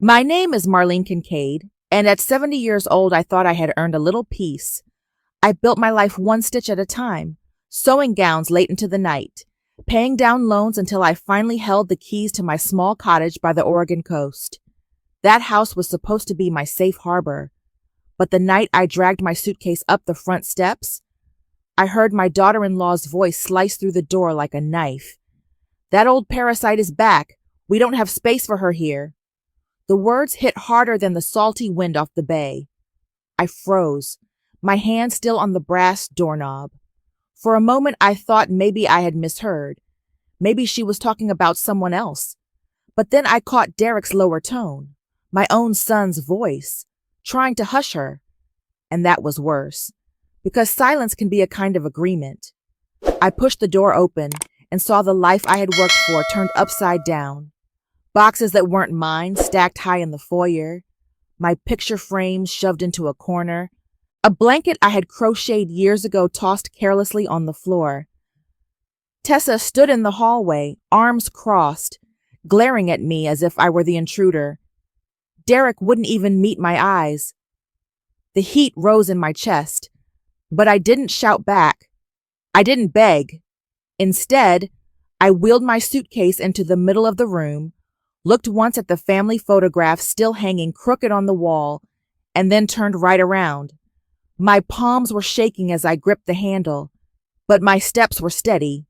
My name is Marlene Kincaid, and at 70 years old, I thought I had earned a little peace. I built my life one stitch at a time, sewing gowns late into the night, paying down loans until I finally held the keys to my small cottage by the Oregon coast. That house was supposed to be my safe harbor, but the night I dragged my suitcase up the front steps, I heard my daughter-in-law's voice slice through the door like a knife. "That old parasite is back. We don't have space for her here." The words hit harder than the salty wind off the bay. I froze, my hand still on the brass doorknob. For a moment, I thought maybe I had misheard. Maybe she was talking about someone else. But then I caught Derek's lower tone, my own son's voice, trying to hush her. And that was worse, because silence can be a kind of agreement. I pushed the door open and saw the life I had worked for turned upside down. Boxes that weren't mine stacked high in the foyer, my picture frames shoved into a corner, a blanket I had crocheted years ago tossed carelessly on the floor. Tessa stood in the hallway, arms crossed, glaring at me as if I were the intruder. Derek wouldn't even meet my eyes. The heat rose in my chest, but I didn't shout back. I didn't beg. Instead, I wheeled my suitcase into the middle of the room, looked once at the family photograph still hanging crooked on the wall, and then turned right around. My palms were shaking as I gripped the handle, but my steps were steady.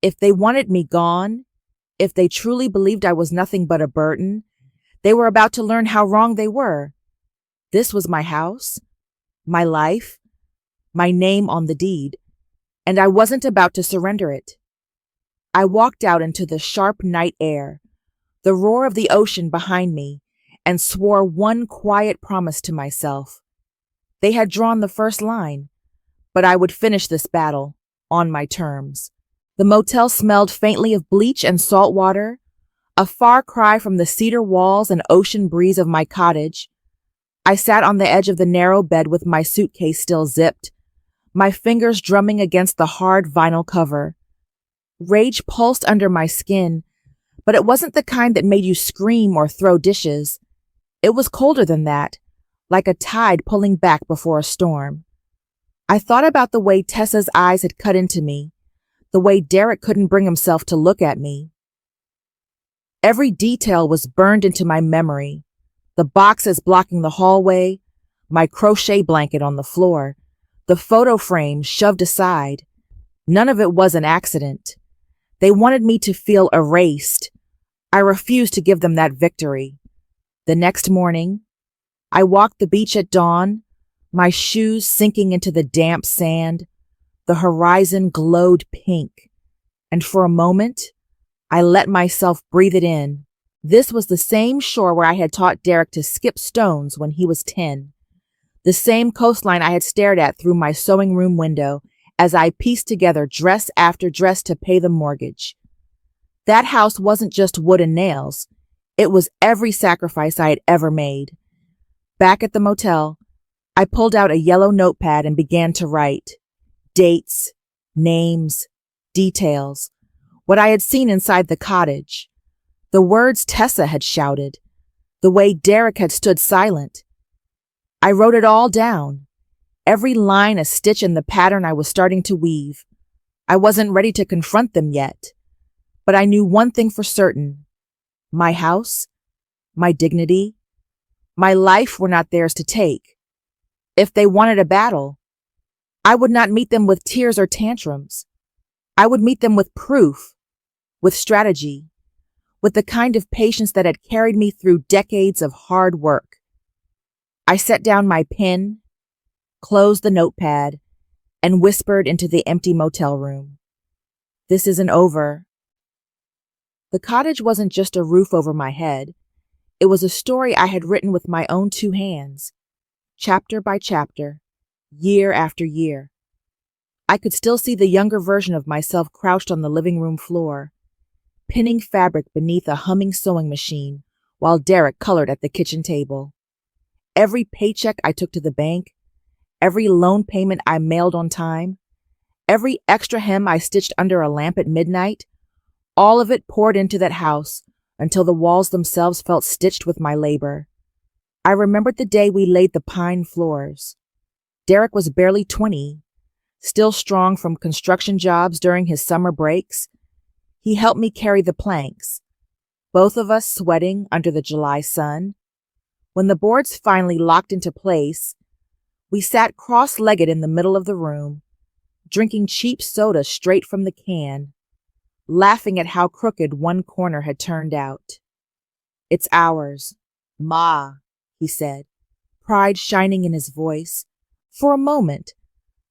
If they wanted me gone, if they truly believed I was nothing but a burden, they were about to learn how wrong they were. This was my house, my life, my name on the deed, and I wasn't about to surrender it. I walked out into the sharp night air, the roar of the ocean behind me, and swore one quiet promise to myself. They had drawn the first line, but I would finish this battle on my terms. The motel smelled faintly of bleach and salt water, a far cry from the cedar walls and ocean breeze of my cottage. I sat on the edge of the narrow bed with my suitcase still zipped, my fingers drumming against the hard vinyl cover. Rage pulsed under my skin, but it wasn't the kind that made you scream or throw dishes. It was colder than that, like a tide pulling back before a storm. I thought about the way Tessa's eyes had cut into me, the way Derek couldn't bring himself to look at me. Every detail was burned into my memory. The boxes blocking the hallway, my crochet blanket on the floor, the photo frame shoved aside. None of it was an accident. They wanted me to feel erased. I refused to give them that victory. The next morning, I walked the beach at dawn, my shoes sinking into the damp sand. The horizon glowed pink, and for a moment, I let myself breathe it in. This was the same shore where I had taught Derek to skip stones when he was 10. The same coastline I had stared at through my sewing room window as I pieced together dress after dress to pay the mortgage. That house wasn't just wood and nails. It was every sacrifice I had ever made. Back at the motel, I pulled out a yellow notepad and began to write. Dates, names, details, what I had seen inside the cottage, the words Tessa had shouted, the way Derek had stood silent. I wrote it all down, every line a stitch in the pattern I was starting to weave. I wasn't ready to confront them yet, but I knew one thing for certain. My house, my dignity, my life were not theirs to take. If they wanted a battle, I would not meet them with tears or tantrums. I would meet them with proof, with strategy, with the kind of patience that had carried me through decades of hard work. I set down my pen, closed the notepad, and whispered into the empty motel room. This isn't over. The cottage wasn't just a roof over my head. It was a story I had written with my own two hands, chapter by chapter, year after year. I could still see the younger version of myself crouched on the living room floor, pinning fabric beneath a humming sewing machine while Derek colored at the kitchen table. Every paycheck I took to the bank, every loan payment I mailed on time, every extra hem I stitched under a lamp at midnight, all of it poured into that house, until the walls themselves felt stitched with my labor. I remembered the day we laid the pine floors. Derek was barely 20, still strong from construction jobs during his summer breaks. He helped me carry the planks, both of us sweating under the July sun. When the boards finally locked into place, we sat cross-legged in the middle of the room, drinking cheap soda straight from the can, laughing at how crooked one corner had turned out. "It's ours, Ma," he said, pride shining in his voice. For a moment,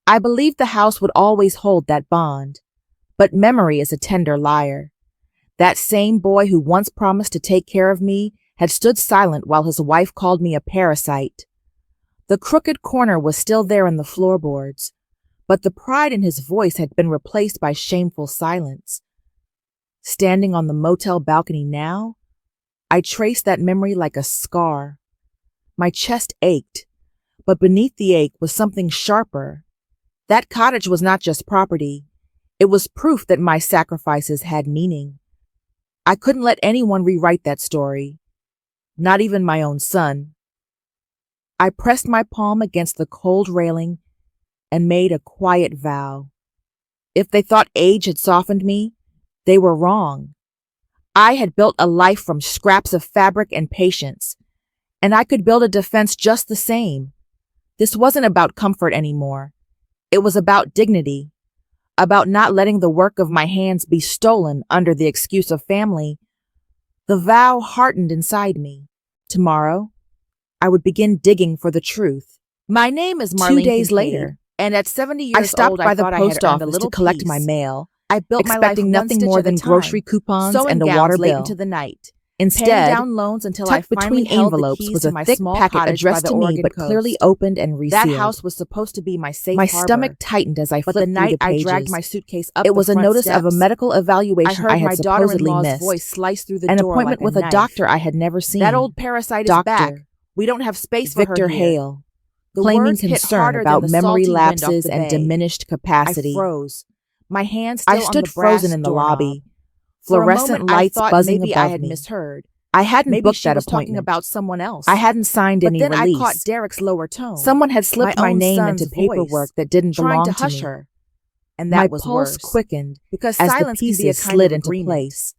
I believed the house would always hold that bond, but memory is a tender liar. That same boy who once promised to take care of me had stood silent while his wife called me a parasite. The crooked corner was still there in the floorboards, but the pride in his voice had been replaced by shameful silence. Standing on the motel balcony now, I traced that memory like a scar. My chest ached, but beneath the ache was something sharper. That cottage was not just property. It was proof that my sacrifices had meaning. I couldn't let anyone rewrite that story, not even my own son. I pressed my palm against the cold railing and made a quiet vow. If they thought age had softened me, they were wrong. I had built a life from scraps of fabric and patience, and I could build a defense just the same. This wasn't about comfort anymore. It was about dignity, about not letting the work of my hands be stolen under the excuse of family. The vow hardened inside me. Tomorrow, I would begin digging for the truth. My name is Marlene. 2 days later, and at 70 years I stopped old, by the post office a little to collect piece. my mail. I built expecting my life nothing more than grocery coupons and a water bill. into the night. Instead, Paying down loans until I tucked finally between held the envelopes keys was to a my thick small packet cottage by addressed the to me Oregon but coast. clearly opened and resealed. That house was supposed to be my safe My harbor. stomach tightened as I But flipped the night through the I pages. dragged my suitcase up It was the a front notice of a steps, medical I evaluation heard I my had supposedly daughter-in-law's missed, voice slice through the an door appointment like with a a knife. doctor I had never seen. That old parasite is Doctor back. We don't have space for Victor her here. Hale, The claiming words hit concern harder about than the memory salty wind off lapses the and bay. diminished capacity. I froze, my hand still I on stood the brass frozen in the doorknob. lobby, For a fluorescent moment, I lights thought buzzing maybe I above had me. misheard. I hadn't Maybe booked she that was talking appointment. about someone else. I hadn't signed But any then release. I caught Derek's lower tone. Someone had slipped my own name son's into paperwork voice, that didn't trying belong to to hush me. her. And My that was pulse worse. quickened Because as the silence can be a pieces kind slid of into agreement. place.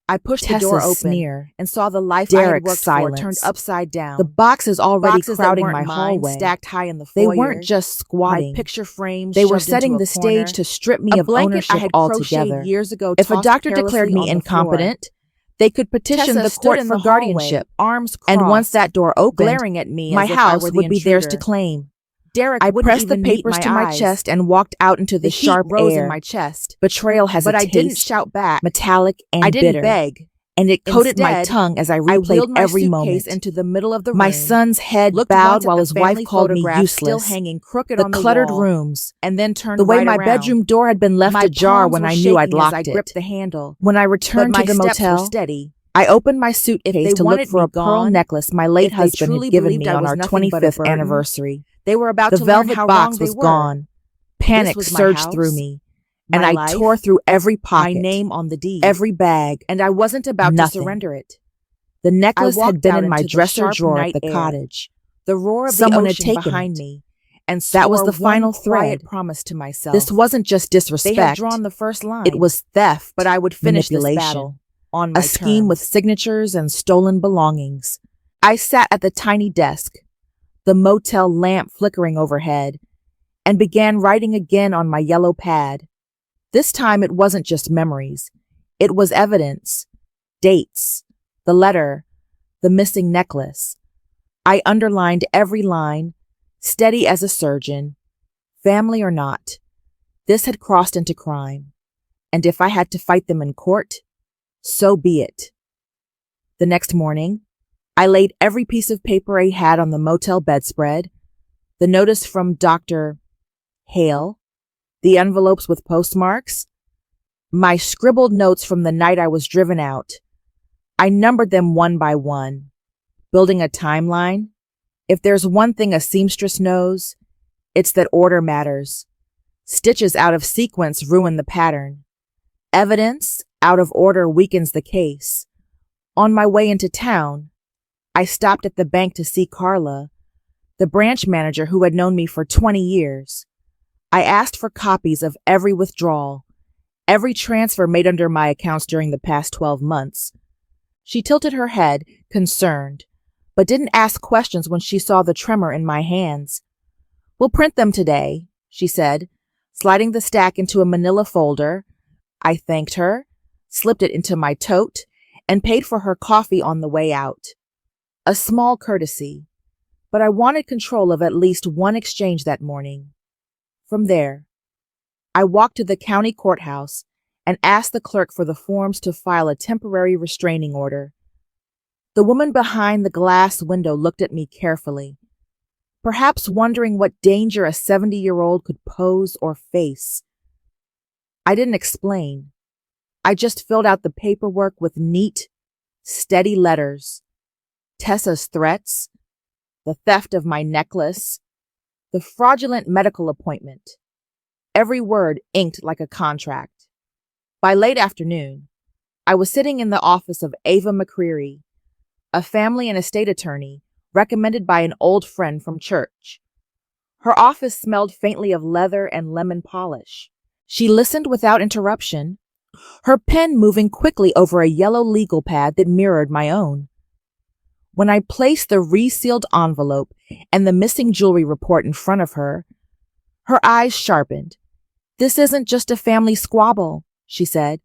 I pushed the Tessa's door open sneer, and saw the life I had Derek's worked silence, for turned upside down. the boxes already Boxes that crowding weren't my mine, hallway. stacked high in the They foyer. weren't just squatting. My picture frames They were shoved setting into the a corner. stage to strip me A of blanket ownership I had altogether. crocheted years ago. If a tossed doctor declared carelessly me on the floor. incompetent, they could petition Tessa the stood court in for the hallway, guardianship. arms crossed, And once that door opened, glaring at me my as if I house were the would be theirs to intruder. claim. Derek I wouldn't pressed the even meet papers to my eyes. chest and walked out into the The heat sharp rose air. in my chest. Betrayal has But a I taste, didn't shout back. metallic and I didn't bitter, beg. and it coated my Instead, tongue as I I replayed wheeled my every suitcase moment. into the middle of the My room. son's head Looked bowed once at while the his wife family called me photograph still useless. hanging crooked The on the cluttered wall, rooms, and then turned the way right my around. bedroom door had been left My ajar palms when were I knew I'd shaking as locked I it. gripped the handle. When I But returned my to the steps were motel, steady. I opened my If suitcase they to look wanted for me a pearl gone, necklace my late if they husband truly had given believed me I on was our nothing but a 25th burden, anniversary. They were about The to learn velvet how box wrong they was were. gone. Panic was my surged house, through me, and my I life, tore through every my pocket, name on the deed, every bag, and I wasn't about nothing. to surrender it. The necklace walked had been out in my into the dresser sharp drawer at night the air, cottage. The roar of Someone the had ocean taken behind it. me, and That was swore the final one quiet thread. promise to myself. This wasn't just disrespect. They had drawn the first line. It was theft, but I would finish this manipulation, battle on my a scheme terms. with signatures and stolen belongings. I sat at the tiny desk, the motel lamp flickering overhead, and began writing again on my yellow pad. This time it wasn't just memories. It was evidence, dates, the letter, the missing necklace. I underlined every line, steady as a surgeon. Family or not, this had crossed into crime. And if I had to fight them in court, so be it. The next morning, I laid every piece of paper I had on the motel bedspread, the notice from Dr. Hale, the envelopes with postmarks, my scribbled notes from the night I was driven out. I numbered them one by one, building a timeline. If there's one thing a seamstress knows, it's that order matters. Stitches out of sequence ruin the pattern. Evidence out of order weakens the case. On my way into town, I stopped at the bank to see Carla, the branch manager who had known me for 20 years. I asked for copies of every withdrawal, every transfer made under my accounts during the past 12 months. She tilted her head, concerned, but didn't ask questions when she saw the tremor in my hands. "We'll print them today," she said, sliding the stack into a manila folder. I thanked her, slipped it into my tote, and paid for her coffee on the way out. A small courtesy, but I wanted control of at least one exchange that morning. From there, I walked to the county courthouse and asked the clerk for the forms to file a temporary restraining order. The woman behind the glass window looked at me carefully, perhaps wondering what danger a 70-year-old could pose or face. I didn't explain. I just filled out the paperwork with neat, steady letters. Tessa's threats, the theft of my necklace, the fraudulent medical appointment. Every word inked like a contract. By late afternoon, I was sitting in the office of Ava McCreary, a family and estate attorney recommended by an old friend from church. Her office smelled faintly of leather and lemon polish. She listened without interruption, her pen moving quickly over a yellow legal pad that mirrored my own. When I placed the resealed envelope and the missing jewelry report in front of her, her eyes sharpened. "This isn't just a family squabble," she said.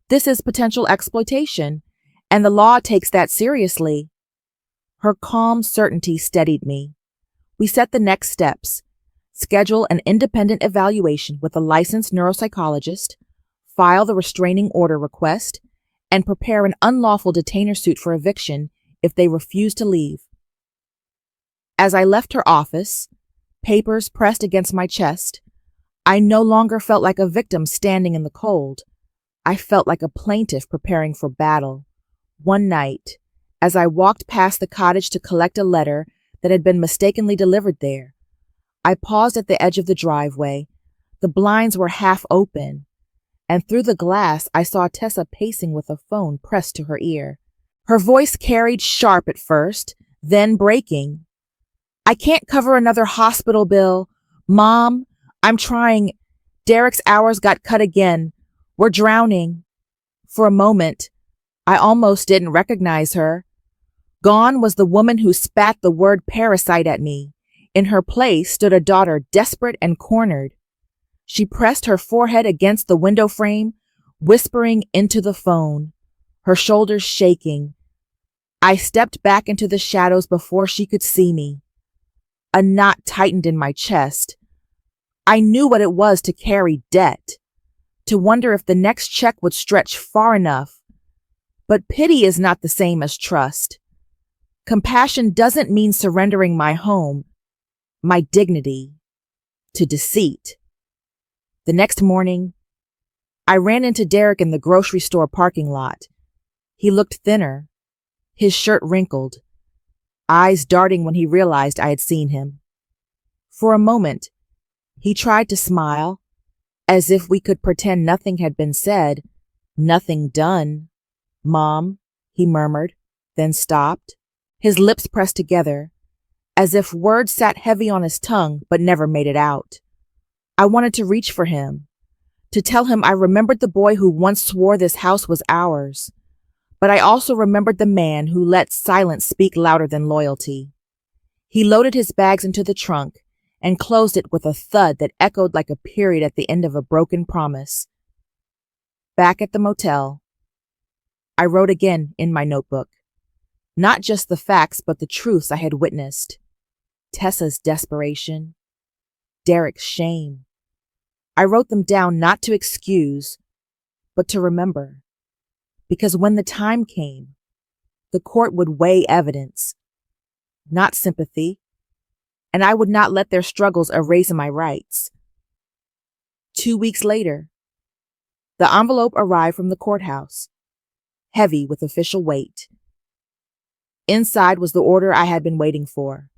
"This is potential exploitation, and the law takes that seriously." Her calm certainty steadied me. We set the next steps: schedule an independent evaluation with a licensed neuropsychologist, file the restraining order request, and prepare an unlawful detainer suit for eviction if they refuse to leave. As I left her office, papers pressed against my chest, I no longer felt like a victim standing in the cold. I felt like a plaintiff preparing for battle. One night, as I walked past the cottage to collect a letter that had been mistakenly delivered there, I paused at the edge of the driveway. The blinds were half open, and through the glass I saw Tessa pacing with a phone pressed to her ear. Her voice carried sharp at first, then breaking. "I can't cover another hospital bill. Mom, I'm trying. Derek's hours got cut again. We're drowning." For a moment, I almost didn't recognize her. Gone was the woman who spat the word parasite at me. In her place stood a daughter desperate and cornered. She pressed her forehead against the window frame, whispering into the phone, her shoulders shaking. I stepped back into the shadows before she could see me. A knot tightened in my chest. I knew what it was to carry debt, to wonder if the next check would stretch far enough. But pity is not the same as trust. Compassion doesn't mean surrendering my home, my dignity, to deceit. The next morning, I ran into Derek in the grocery store parking lot. He looked thinner, his shirt wrinkled, eyes darting when he realized I had seen him. For a moment, he tried to smile, as if we could pretend nothing had been said, nothing done. "Mom," he murmured, then stopped, his lips pressed together, as if words sat heavy on his tongue but never made it out. I wanted to reach for him, to tell him I remembered the boy who once swore this house was ours, but I also remembered the man who let silence speak louder than loyalty. He loaded his bags into the trunk and closed it with a thud that echoed like a period at the end of a broken promise. Back at the motel, I wrote again in my notebook, not just the facts but the truths I had witnessed. Tessa's desperation, Derek's shame. I wrote them down not to excuse, but to remember. Because when the time came, the court would weigh evidence, not sympathy, and I would not let their struggles erase my rights. 2 weeks later, the envelope arrived from the courthouse, heavy with official weight. Inside was the order I had been waiting for,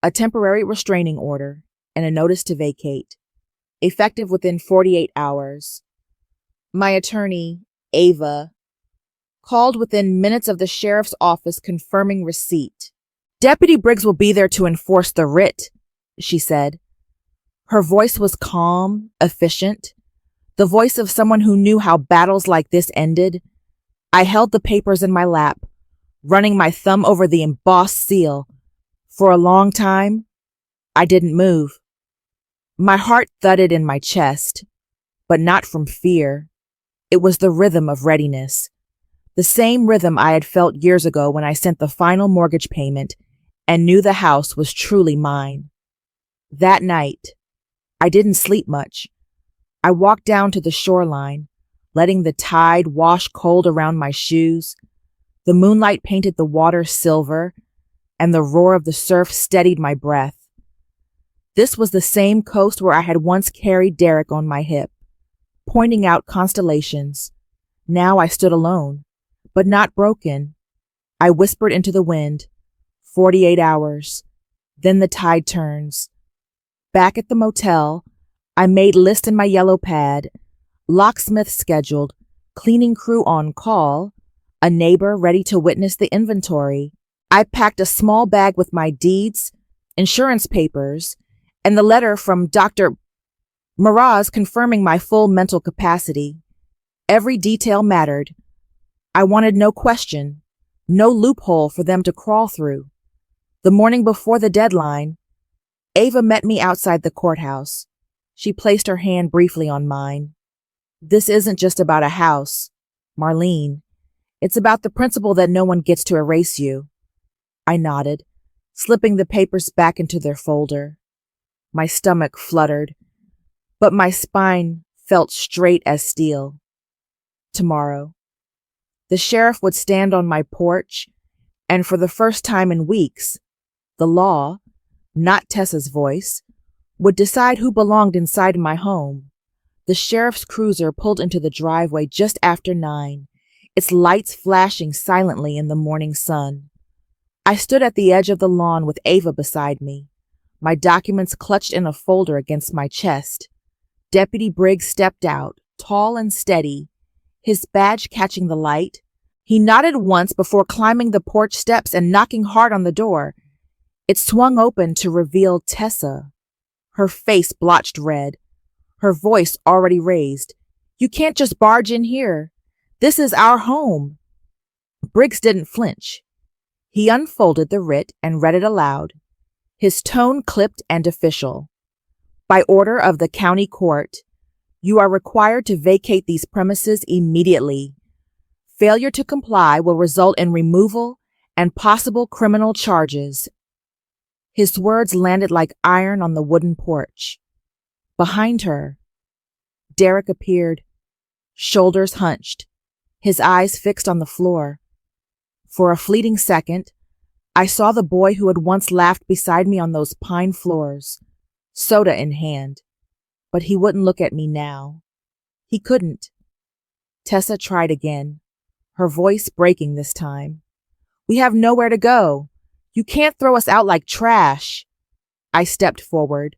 a temporary restraining order and a notice to vacate, effective within 48 hours. My attorney, Ava, Called within minutes of the sheriff's office confirming receipt. Deputy Briggs will be there to enforce the writ, she said. Her voice was calm, efficient, the voice of someone who knew how battles like this ended. I held the papers in my lap, running my thumb over the embossed seal. For a long time, I didn't move. My heart thudded in my chest, but not from fear. It was the rhythm of readiness. The same rhythm I had felt years ago when I sent the final mortgage payment and knew the house was truly mine. That night, I didn't sleep much. I walked down to the shoreline, letting the tide wash cold around my shoes. The moonlight painted the water silver, and the roar of the surf steadied my breath. This was the same coast where I had once carried Derek on my hip, pointing out constellations. Now I stood alone, but not broken. I whispered into the wind, 48 hours. Then the tide turns. Back at the motel, I made list in my yellow pad, locksmith scheduled, cleaning crew on call, a neighbor ready to witness the inventory. I packed a small bag with my deeds, insurance papers, and the letter from Dr. Miraz confirming my full mental capacity. Every detail mattered. I wanted no question, no loophole for them to crawl through. The morning before the deadline, Ava met me outside the courthouse. She placed her hand briefly on mine. This isn't just about a house, Marlene. It's about the principle that no one gets to erase you. I nodded, slipping the papers back into their folder. My stomach fluttered, but my spine felt straight as steel. Tomorrow, the sheriff would stand on my porch, and for the first time in weeks, the law, not Tessa's voice, would decide who belonged inside my home. The sheriff's cruiser pulled into the driveway just after 9, its lights flashing silently in the morning sun. I stood at the edge of the lawn with Ava beside me, my documents clutched in a folder against my chest. Deputy Briggs stepped out, tall and steady, his badge catching the light. He nodded once before climbing the porch steps and knocking hard on the door. It swung open to reveal Tessa, her face blotched red, her voice already raised. You can't just barge in here. This is our home. Briggs didn't flinch. He unfolded the writ and read it aloud, his tone clipped and official. By order of the county court, you are required to vacate these premises immediately. Failure to comply will result in removal and possible criminal charges. His words landed like iron on the wooden porch. Behind her, Derek appeared, shoulders hunched, his eyes fixed on the floor. For a fleeting second, I saw the boy who had once laughed beside me on those pine floors, soda in hand. But he wouldn't look at me now. He couldn't. Tessa tried again, her voice breaking this time. We have nowhere to go. You can't throw us out like trash. I stepped forward,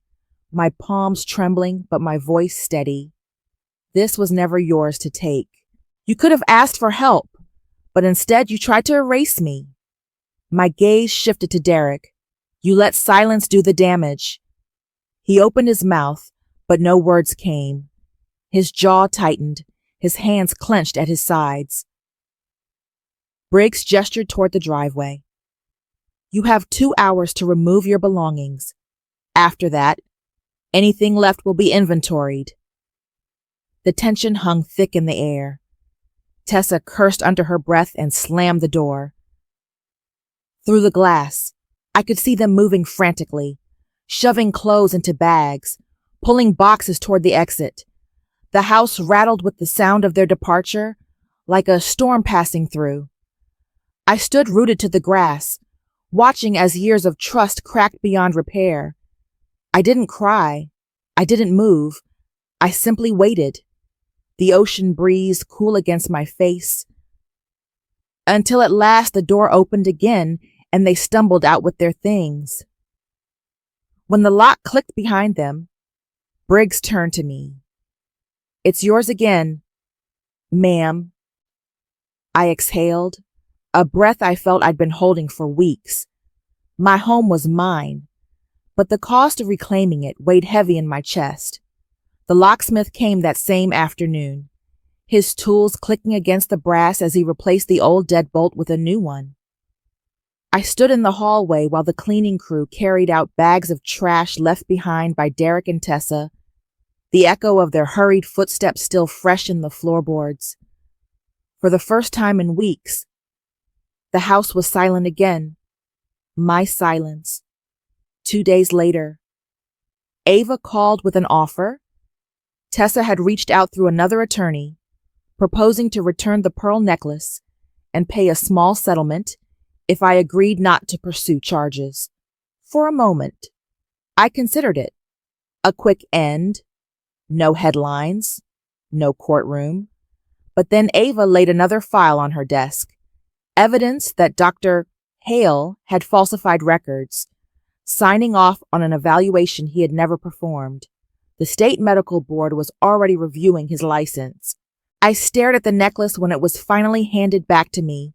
my palms trembling but my voice steady. This was never yours to take. You could have asked for help, but instead you tried to erase me. My gaze shifted to Derek. You let silence do the damage. He opened his mouth, but no words came. His jaw tightened, his hands clenched at his sides. Briggs gestured toward the driveway. You have 2 hours to remove your belongings. After that, anything left will be inventoried. The tension hung thick in the air. Tessa cursed under her breath and slammed the door. Through the glass, I could see them moving frantically, shoving clothes into bags, pulling boxes toward the exit. The house rattled with the sound of their departure, like a storm passing through. I stood rooted to the grass, watching as years of trust cracked beyond repair. I didn't cry. I didn't move. I simply waited, the ocean breeze cool against my face, until at last the door opened again and they stumbled out with their things. When the lock clicked behind them, Briggs turned to me. It's yours again, ma'am. I exhaled, a breath I felt I'd been holding for weeks. My home was mine, but the cost of reclaiming it weighed heavy in my chest. The locksmith came that same afternoon, his tools clicking against the brass as he replaced the old deadbolt with a new one. I stood in the hallway while the cleaning crew carried out bags of trash left behind by Derek and Tessa, the echo of their hurried footsteps still fresh in the floorboards. For the first time in weeks, the house was silent again. My silence. 2 days later, Ava called with an offer. Tessa had reached out through another attorney, proposing to return the pearl necklace and pay a small settlement if I agreed not to pursue charges. For a moment, I considered it. A quick end, no headlines, no courtroom. But then Ava laid another file on her desk, evidence that Dr. Hale had falsified records, signing off on an evaluation he had never performed. The state medical board was already reviewing his license. I stared at the necklace when it was finally handed back to me,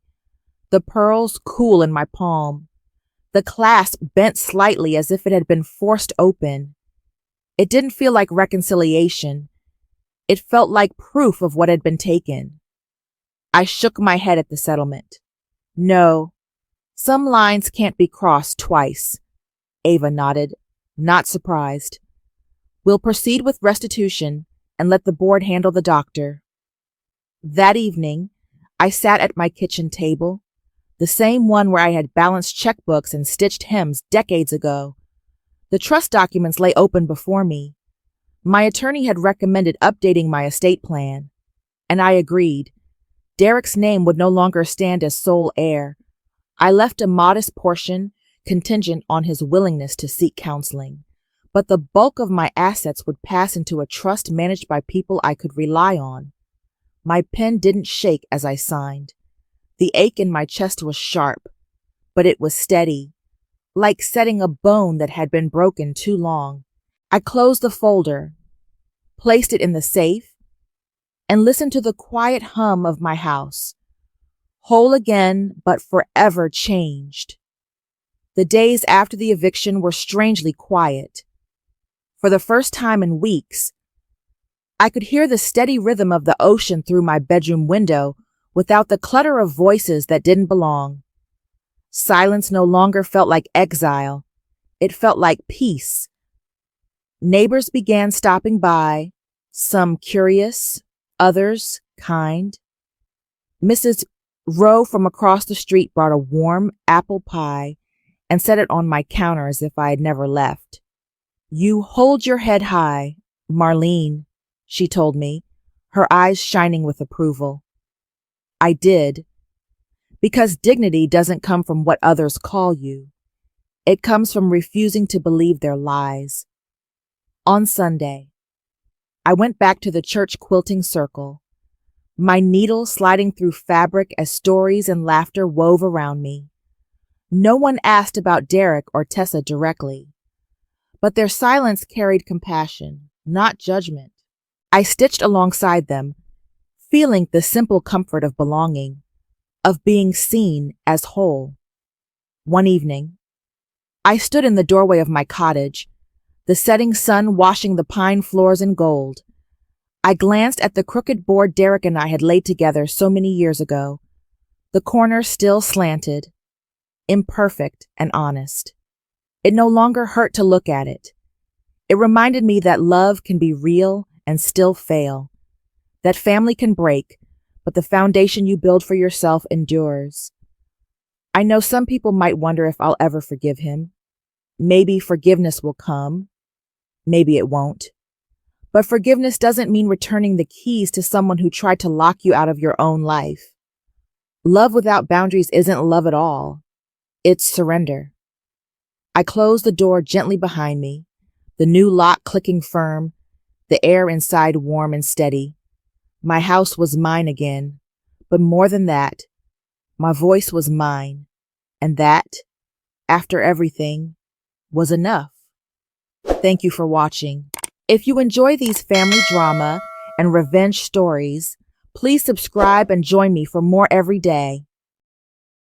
the pearls cool in my palm. The clasp bent slightly as if it had been forced open. It didn't feel like reconciliation. It felt like proof of what had been taken. I shook my head at the settlement. No, some lines can't be crossed twice. Ava nodded, not surprised. We'll proceed with restitution and let the board handle the doctor. That evening, I sat at my kitchen table, the same one where I had balanced checkbooks and stitched hymns decades ago. The trust documents lay open before me. My attorney had recommended updating my estate plan, and I agreed. Derek's name would no longer stand as sole heir. I left a modest portion contingent on his willingness to seek counseling, but the bulk of my assets would pass into a trust managed by people I could rely on. My pen didn't shake as I signed. The ache in my chest was sharp, but it was steady, like setting a bone that had been broken too long. I closed the folder, placed it in the safe, and listened to the quiet hum of my house, whole again but forever changed. The days after the eviction were strangely quiet. For the first time in weeks, I could hear the steady rhythm of the ocean through my bedroom window without the clutter of voices that didn't belong. Silence no longer felt like exile. It felt like peace. Neighbors began stopping by, some curious, others kind. Mrs. Rowe from across the street brought a warm apple pie and set it on my counter as if I had never left. "You hold your head high, Marlene," she told me, her eyes shining with approval. I did, because dignity doesn't come from what others call you. It comes from refusing to believe their lies. On Sunday, I went back to the church quilting circle, my needle sliding through fabric as stories and laughter wove around me. No one asked about Derek or Tessa directly, but their silence carried compassion, not judgment. I stitched alongside them, feeling the simple comfort of belonging, of being seen as whole. One evening, I stood in the doorway of my cottage, the setting sun washing the pine floors in gold. I glanced at the crooked board Derek and I had laid together so many years ago, the corners still slanted, imperfect and honest. It no longer hurt to look at it. It reminded me that love can be real and still fail, that family can break, but the foundation you build for yourself endures. I know some people might wonder if I'll ever forgive him. Maybe forgiveness will come. Maybe it won't. But forgiveness doesn't mean returning the keys to someone who tried to lock you out of your own life. Love without boundaries isn't love at all. It's surrender. I closed the door gently behind me, the new lock clicking firm, the air inside warm and steady. My house was mine again, but more than that, my voice was mine, and that, after everything, was enough. Thank you for watching. If you enjoy these family drama and revenge stories, Please subscribe and join me for more every day.